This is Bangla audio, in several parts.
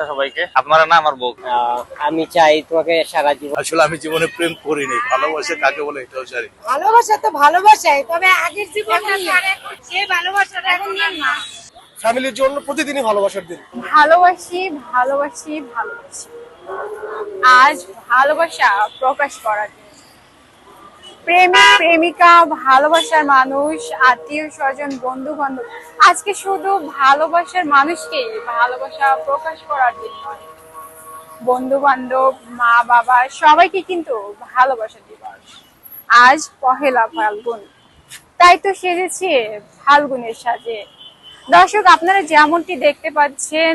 সবাইকে আপনারা না আমার বউ। আমি চাই তোমাকে সারা জীবন। আসলে আমি জীবনে প্রেম করিনি, ভালোবাসা কাকে বলে এটাও জানি। ভালোবাসা তো ভালোবাসাই, তবে আগের জীবনে সে ভালোবাসাটা এখন না। ফ্যামিলির জন্য প্রতিদিনই ভালোবাসার দিন। ভালোবাসি ভালোবাসি ভালোবাসি। আজ ভালোবাসা প্রকাশ করার দিন। প্রেমিক প্রেমিকা, ভালোবাসার মানুষ, আত্মীয় স্বজন, বন্ধু বান্ধব, আজকে শুধু ভালোবাসার মানুষকে ভালোবাসা প্রকাশ করার দিন নয়, বন্ধু বান্ধব, মা বাবা সবাইকে কিন্তু ভালোবাসা দিবস। আজ পহেলা ফাল্গুন, তাই তো সেজেছে ফাল্গুনের সাজে। দর্শক, আপনারা যেমনটি দেখতে পাচ্ছেন,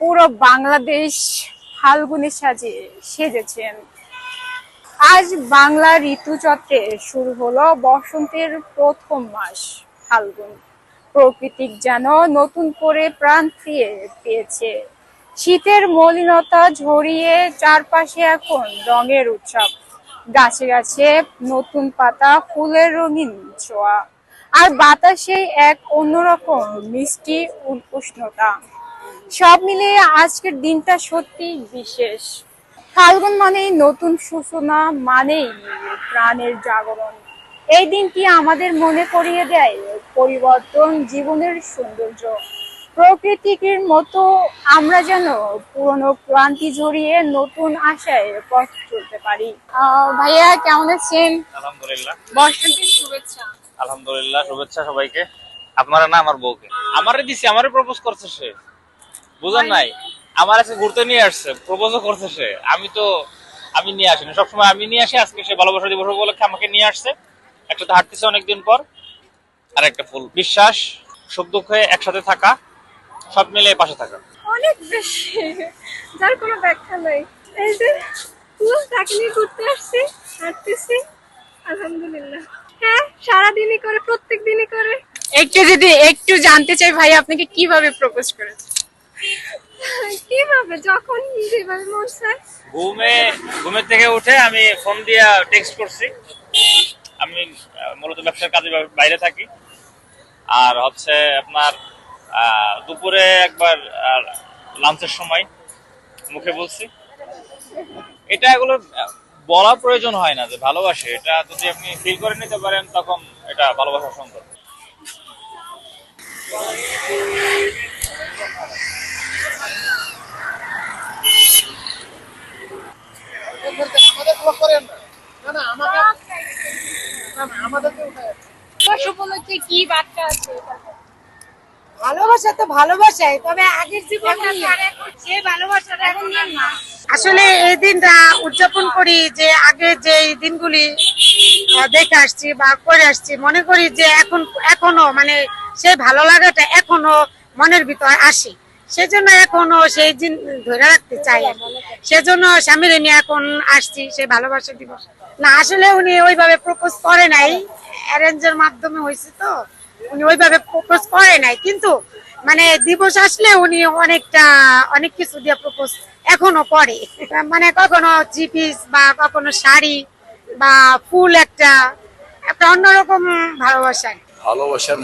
পুরো বাংলাদেশ ফাল্গুনের সাজে সেজেছেন। আজ বাংলা ঋতুচক্রে শুরু হলো বসন্তের প্রথম মাস ফাল্গুন। প্রকৃতি যেন নতুন করে প্রাণ ফিরে পেয়েছে। শীতের মলিনতা ঝরিয়ে চারপাশে এখন রঙের উৎসব। গাছে গাছে নতুন পাতা, ফুলের রঙিন ছোঁয়া, আর বাতাসে এক অন্যরকম মিষ্টি উষ্ণতা। সব মিলিয়ে আজকের দিনটা সত্যি বিশেষ। ফাল্গুন মানেই নতুন সূচনা, মানেই প্রাণের জাগরণ। এই দিনটি আমাদের মনে করিয়ে দেয় পরিবর্তন, জীবনের সৌন্দর্য। প্রকৃতির মতো আমরা যেন পুরনো ক্লান্তি ঝরিয়ে নতুন আশায় পথ চলতে পারি। ভাইয়া কেমন আছেন? আলহামদুলিল্লাহ। বসন্তের শুভেচ্ছা। আলহামদুলিল্লাহ, শুভেচ্ছা সবাইকে। আপনারা না আমার বউকে। আমারে দিছি, আমারে প্রপোজ করছে সে, বুঝেন নাই? আমার কাছে ঘুরতে নিয়ে আসছে, প্রপোজও করছে সে। আমি নিয়ে আসিনি, সবসময় আমি নিয়ে আসি। আজকে সে ভালোবাসা দিবস উপলক্ষে আমাকে নিয়ে আসছে। একসাথে হাঁটতেছে অনেকদিন পর। আর একটা ফুল, বিশ্বাস, সুখ দুঃখে একসাথে থাকা, সব মিলে পাশে থাকা। অনেক বেশি, যার কোনো ব্যাখ্যা নাই। এই যে ফুল, তাকে নিয়ে ঘুরতে আসছি, হাঁটতেছি, আলহামদুলিল্লাহ। হ্যাঁ, সারাদিনই করে, প্রত্যেক দিনই করে। একটু জানতে চাই ভাই, আপনাকে কিভাবে প্রপোজ করেছে? কিভাবে, যখন যেভাবে মন চায়। ঘুমের থেকে উঠে আমি ফোন দিয়ে টেক্সট করছি। আমি মূলত ব্যবসার কাজে বাইরে থাকি। আর হচ্ছে আপনার দুপুরে একবার, লাঞ্চের সময় মুখে বলছি। এগুলো বলা প্রয়োজন হয় না যে ভালোবাসে। এটা যদি আপনি ফিল করে নিতে পারেন, তখন এটা ভালোবাসার সম্পর্ক। উপলক্ষে কি বার্তা আছে? ভালোবাসা তো ভালোবাসাই, তবে আগের জীবনে সে ভালোবাসাটা এখন না। আসলে এই দিনটা উদযাপন করি যে আগে যে দিনগুলি দেখে আসছি বা করে আসছি, মনে করি যে এখনো মানে সেই ভালো লাগাটা এখনো মনের ভিতর আসে। সেজন্য এখনো সেই দিন ধরে রাখতে চাই। সেজন্য স্বামীর নিয়ে এখন আসছি সেই ভালোবাসা দিবস। না, আসলে উনি ওইভাবে প্রপোজ করে নাই, অ্যারেঞ্জের মাধ্যমে হয়েছে তো। উনি ওইভাবে প্রপোজ করে নাই, কিন্তু মানে দিবস আসলে উনি অনেক কিছু দিয়ে প্রপোজ এখনো করে। মানে কখনো জিপিস বা কখনো শাড়ি বা ফুল, একটা অন্যরকম ভালোবাসা। ভালোবাসার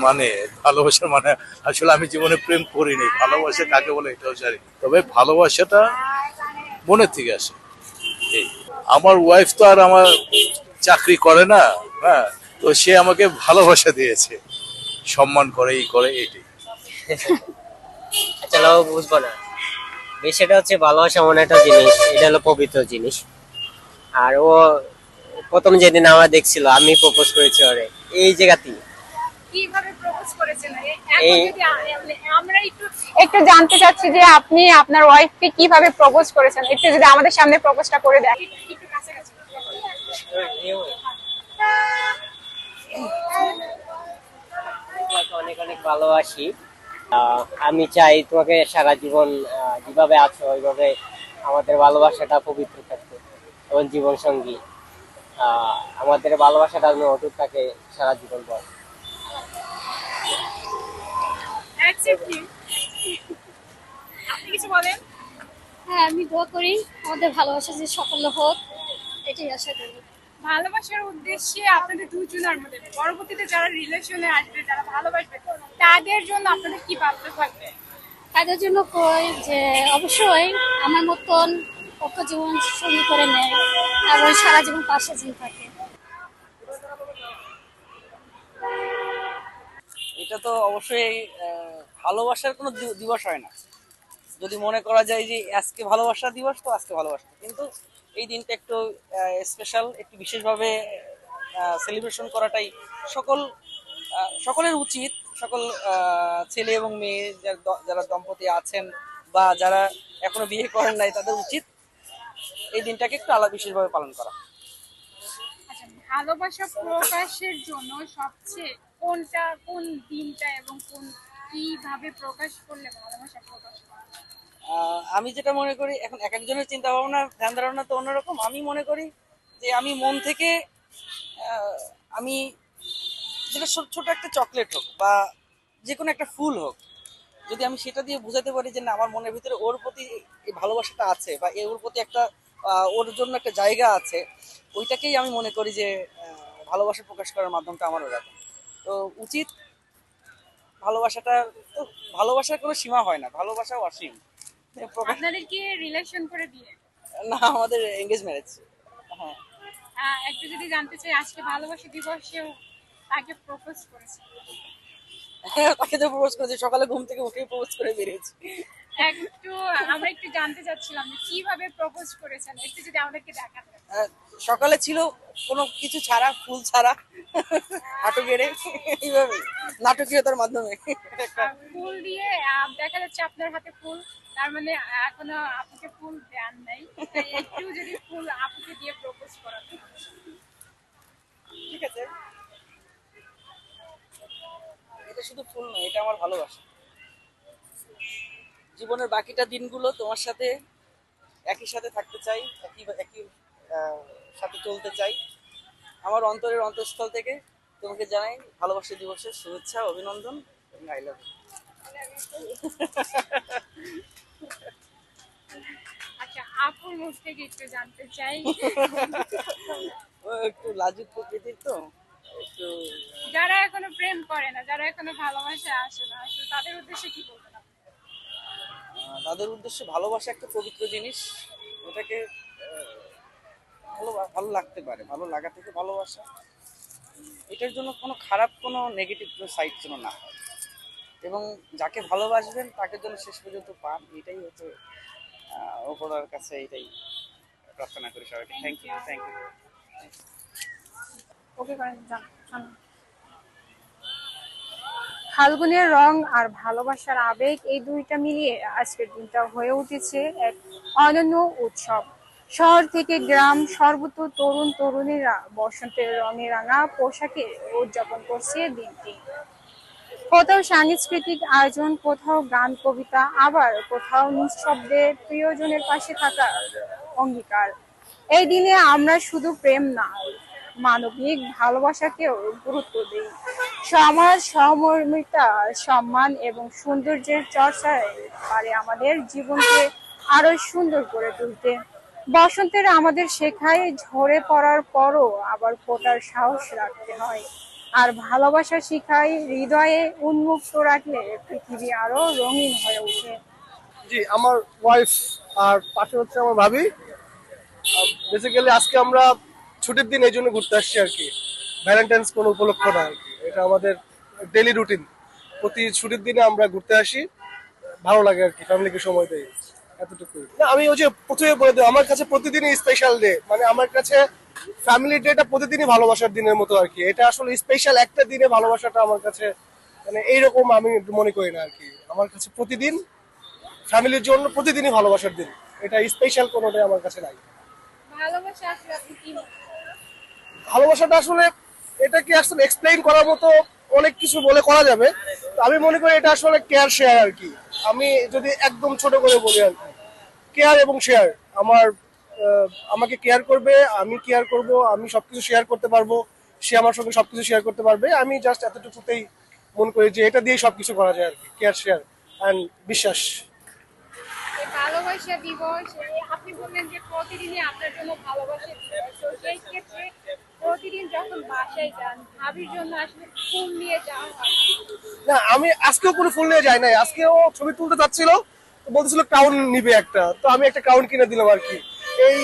মানে আসলে আমি জীবনে প্রেম করিনি, ভালোবাসা কাকে বলে এটাও জানি। তবে ভালোবাসাটা মনের থেকে আসে। এই আমার ওয়াইফ তো আর আমার চাকরি করে না, হ্যাঁ, তো সে আমাকে ভালোবাসা দিয়েছে, সম্মান করে, এইটাই। চলো, বুঝবো না। বিষয়টা হচ্ছে ভালোবাসা এমন একটা জিনিস, এটা হলো পবিত্র জিনিস। আর ও প্রথম যেদিন আমার দেখছিল, আমি প্রপোজ করেছি ওরে এই জায়গাতেই। কিভাবে প্রপোজ করেছেন? আমরা একটু জানতে চাচ্ছি যে আপনি আপনার ওয়াইফকে কিভাবে প্রপোজ করেছেন। একটু যদি আমাদের সামনে প্রপোজটা করে দেন। একটু কাছাকাছি। অনেক অনেক ভালোবাসি। আমি চাই তোমাকে সারা জীবন যেভাবে আছো ওইভাবে আমাদের ভালোবাসাটা পবিত্র থাকবে এবং জীবন সঙ্গী। আমাদের ভালোবাসাটা যেন অটুট থাকে সারা জীবন পর। আপনি কিছু বলেন? হ্যাঁ, আমি দোয়া করি আমাদের ভালোবাসা যে সফল হোক, এটাই আশা করি। ভালোবাসার উদ্দেশ্যে আপনাদের দুজনের মধ্যে পরবর্তীতে যারা রিলেশনে আসবে, যারা ভালোবাসবে, তাদের জন্য আপনাদের কি বার্তা থাকবে? তাদের জন্য কই যে অবশ্যই আমার মতন পক্ষ জীবন সঙ্গী করে নেয় এবং সারা জীবন পাশে যেন থাকে। এটা তো অবশ্যই ভালোবাসার কোনো দিবস হয় না। যদি মনে করা যায় যে আজকে ভালোবাসা দিবস, তো আজকে ভালোবাসা, কিন্তু এই দিনটা একটু স্পেশাল, একটু বিশেষভাবে সেলিব্রেশন করাটাই সকলের উচিত। সকল ছেলে এবং মেয়ে যারা দম্পতি আছেন বা যারা এখনো বিয়ে করেন নাই, তাদের উচিত এই দিনটাকে একটু আলাদা বিশেষভাবে পালন করা। আচ্ছা, ভালোবাসা প্রকাশের জন্য সবচেয়ে কোন দিনটা এবং কিভাবে প্রকাশ করলে ভালোবাসা প্রকাশ করা যায়? আমি যেটা মনে করি, এখন এক একজনের চিন্তা ভাবনা ধ্যান ধারণা তো অন্যরকম। আমি মনে করি যে আমি মন থেকে আমি যেটা ছোট একটা চকলেট হোক বা যে কোনো একটা ফুল হোক, যদি আমি সেটা দিয়ে বোঝাতে পারি যে না, আমার মনের ভিতরে ওর প্রতি এই ভালোবাসাটা আছে বা ওর প্রতি একটা ওর জন্য একটা জায়গা আছে, ওইটাকেই আমি মনে করি যে ভালোবাসা প্রকাশ করার মাধ্যমটা আমারও এরকম। তো উচিত ভালোবাসাটা, তো ভালোবাসার কোনো সীমা হয় না, ভালোবাসাও অসীম। আপনাদের কি রিলেশন করে বিয়ে? না, আমাদের এঙ্গেজ ম্যারেজ। হ্যাঁ। একটু যদি জানতে চাই, আজকে ভালোবাসা দিবসেও তাকে প্রপোজ করেছে? তাকে তো প্রপোজ করেছি, সকালে ঘুম থেকে উঠে প্রপোজ করে বেরিয়েছি। আমরা একটু জানতে চাচ্ছিলাম যে কিভাবে প্রপোজ করেছেন, একটু যদি আমাদেরকে দেখাতেন। সকালে ছিল কোনো কিছু ছাড়া, ফুল ছাড়া, হাঁটু গেড়ে, এইভাবে নাটকীয়তার মাধ্যমে। ফুল দিয়ে দেখা যাচ্ছে আপনার হাতে ফুল, তার মানে এখনো আপুকে ফুল দেন নাই। তাই একটু যদি ফুল আপুকে দিয়ে প্রপোজ করাতেন। ঠিক আছে, এটা শুধু ফুল নয়, এটা আমার ভালোবাসা। জীবনের বাকিটা দিনগুলো তোমার সাথে একই সাথে থাকতে চাই, একই সাথে চলতে চাই। আমার অন্তরের অন্তঃস্থল থেকে তোমাকে জানাই ভালোবাসা দিবসের শুভেচ্ছা, অভিনন্দন এবং আই লাভ ইউ। আচ্ছা, আপুর মুখ থেকে একটু জানতে চাই, ও একটু লাজুক প্রকৃতির, তো একটু যারা এখনো প্রেম করে না, যারা এখনো ভালোবাসা আসে না, আসলে তাদের উদ্দেশ্যে কি বলবেন আপনি? তাদের উদ্দেশ্যে ভালোবাসা একটা পবিত্র জিনিস। ওটাকে ভালো লাগতে পারে, ভালো লাগা থেকে ভালোবাসা। এটার জন্য কোনো খারাপ, কোনো নেগেটিভ সাইড যেন না হয়, এবং যাকে ভালোবাসবেন তাকে যেন শেষ পর্যন্ত পান, এটাই হচ্ছে ওপরার কাছে এটাই প্রার্থনা করি সবাইকে। Thank you, thank you. Okay করেন, যান। ফাল্গুনের রং আর ভালোবাসার আবেগ, এই দুইটা মিলিয়ে আজকের দিনটা হয়ে উঠেছে এক অনন্য উৎসব। শহর থেকে গ্রাম, সর্বত্র তরুণ তরুণীরা বসন্তের রঙে রাঙা পোশাকে উদযাপন করছে দিনটি। কোথাও সাংস্কৃতিক আয়োজন, কোথাও গান কবিতা, আবার কোথাও নিঃশব্দে প্রিয়জনের পাশে থাকার অঙ্গীকার। এই দিনে আমরা শুধু প্রেম না, মানবিক ভালোবাসাকেও গুরুত্ব দিই। সমাজ, সহমর্মিতা, সম্মান এবং সৌন্দর্যের চর্চায় পারে আমাদের জীবনকে আরো সুন্দর করে তুলতে। বসন্তের আমাদের শেখায় ঝরে পড়ার পরও আবার ফোটার সাহস রাখতে হয়, আর ভালোবাসা শিখায় হৃদয়ে উন্মুক্ত রাখলে পৃথিবী আরো রঙিন হয়ে ওঠে। জি, আমার ওয়াইফ আর পাশে হচ্ছে আমার ভাবি। বেসিক্যালি আজকে আমরা ছুটির দিন এই জন্য ঘুরতে আসছি আর কি, ভ্যালেন্টাইন্স কোনো উপলক্ষ না আর কি, এটা আমাদের ডেইলি রুটিন। প্রতি ছুটির দিনে আমরা ঘুরতে আসি, ভালো লাগে আর কি, ফ্যামিলিকে সময় দেই, এতটুকু না। আমি ওই যে প্রথমে বলে দিই, আমার কাছে প্রতিদিনই স্পেশাল ডে, মানে আমার কাছে ফ্যামিলি ডেটা প্রতিদিনই ভালোবাসার দিনের মতো আর কি। এটা আসলে স্পেশাল একটা দিনে ভালোবাসাটা আমার কাছে মানে এইরকম আমি মনে করি না আর কি। আমার কাছে প্রতিদিন ফ্যামিলির জন্য প্রতিদিনই ভালোবাসার দিন, এটা স্পেশাল কোনো ডে আমার কাছে নাই। ভালোবাসা আসলে আপনি কি ভালোবাসাটা আসলে এটাকে আসলে এক্সপ্লেইন করার মতো অনেক কিছু বলে করা যাবে। তো আমি মনে করি এটা আসলে কেয়ার শেয়ার আর কি। আমি যদি একদম ছোট করে বলি আর কি, কেয়ার এবং শেয়ার। আমাকে কেয়ার করবে, আমি কেয়ার করব, আমি সবকিছু শেয়ার করতে পারবো, সে আমার সঙ্গে সবকিছু শেয়ার করতে পারবে। আমি জাস্ট এতটুকুতেই মনে করি যে এটা দিয়েই সবকিছু করা যায় আর কি, কেয়ার শেয়ার অ্যান্ড বিশ্বাস। এই ভালোবাসা দিবস, আপনি বললেন যে প্রতিদিনই আপনার জন্য ভালোবাসা দিবস, তো সেই ক্ষেত্রে প্রতিদিন যখন বাসায় যান ভাবির জন্য আসলে ফুল নিয়ে যাওয়া হয়? না, আমি আজকেও কোনো ফুল নিয়ে যাই নাই। আজকেও ছবি তুলতে যাচ্ছিল, তো বলতেছিল ক্রাউন নিবে একটা, তো আমি একটা ক্রাউন কিনে দিলাম আর কি। এই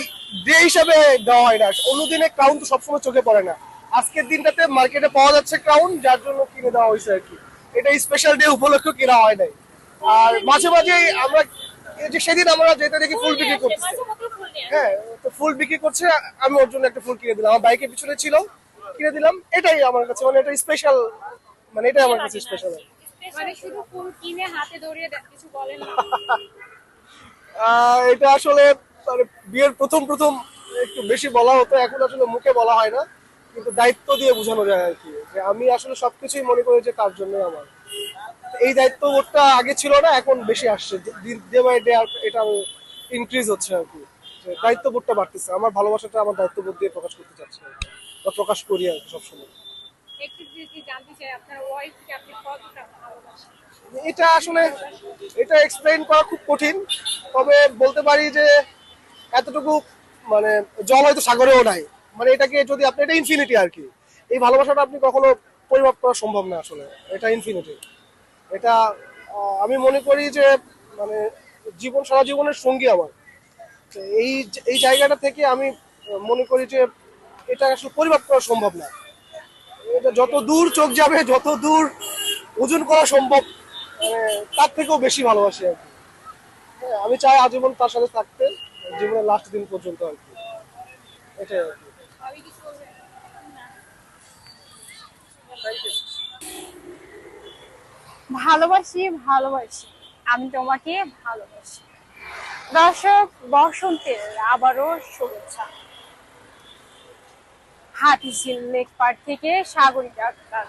ডে হিসাবে দেওয়া হয় না, অন্যদিনে ক্রাউন তো সবসময় চোখে পড়ে না। আজকের দিনটাতে মার্কেটে পাওয়া যাচ্ছে ক্রাউন, যার জন্য কিনে দেওয়া হয়েছে আর কি। এটা স্পেশাল ডে উপলক্ষে কেনা হয় নাই। আর মাঝে মাঝে আমরা এই যে সেদিন আমরা যেটা দেখি ফুল বিক্রি করতেছে, হ্যাঁ, তো ফুল বিক্রি করছে, আমি ওর জন্য একটা ফুল কিনে দিলাম। আমার বাইকের পিছনে ছিল, কিনে দিলাম। এটাই আমার কাছে মানে এটা স্পেশাল, মানে এটাই আমার কাছে স্পেশাল। মানে শুধু ফুল কিনে হাতে ধরিয়ে কিছু বলেন না? এটা আসলে মানে বিয়ের প্রথম প্রথম একটু বেশি বলা হতো, এখন আসলে মুখে বলা হয় না, কিন্তু দায়িত্ব দিয়ে বোঝানো যায় আর কি, যে আমি আসলে সবকিছুই মনে করি যে তার জন্য আমার। এই দায়িত্ববোধটা আগে ছিল না, এখন বেশি আসছে, ডে বাই ডে এটা ইনক্রিজ হচ্ছে আর কি। যে দায়িত্ববোধটা বাড়তেছে, আমার ভালোবাসাটা আমার দায়িত্ববোধ দিয়ে প্রকাশ করতে চাচ্ছি আর কি, বা প্রকাশ করি আর কি সবসময়। একটু যদি জানতে চাই আপনার ওয়াইফকে আপনি কতটা ভালোবাসেন? এটা আসলে এটা এক্সপ্লেইন করা খুব কঠিন, তবে বলতে পারি যে এতটুকু মানে জল হয়তো সাগরেও নাই, মানে এটাকে যদি আপনি, এটা ইনফিনিটি আর কি। এই ভালোবাসাটা আপনি কখনো পরিমাপ করা সম্ভব না আসলে, এটা ইনফিনিটি। এটা আমি মনে করি যে মানে জীবন, সারা জীবনের সঙ্গী আমার। তো এই জায়গাটা থেকে আমি মনে করি যে এটা আসলে পরিমাপ করা সম্ভব না। এটা যত দূর চোখ যাবে, যত দূর ওজন করা সম্ভব, তার থেকেও বেশি ভালোবাসি আর কি। হ্যাঁ, আমি চাই আজীবন তার সাথে থাকতে, জীবনের লাস্ট দিন পর্যন্ত আর কি, এটাই আর কি। ভাবি কিছু বলবেন? ভালোবাসি ভালোবাসি আমি তোমাকে ভালোবাসি। দর্শক, বসন্তের আবারও শুভেচ্ছা। হাতিঝিল লেক পার্ক থেকে সাগরিকা আক্তার।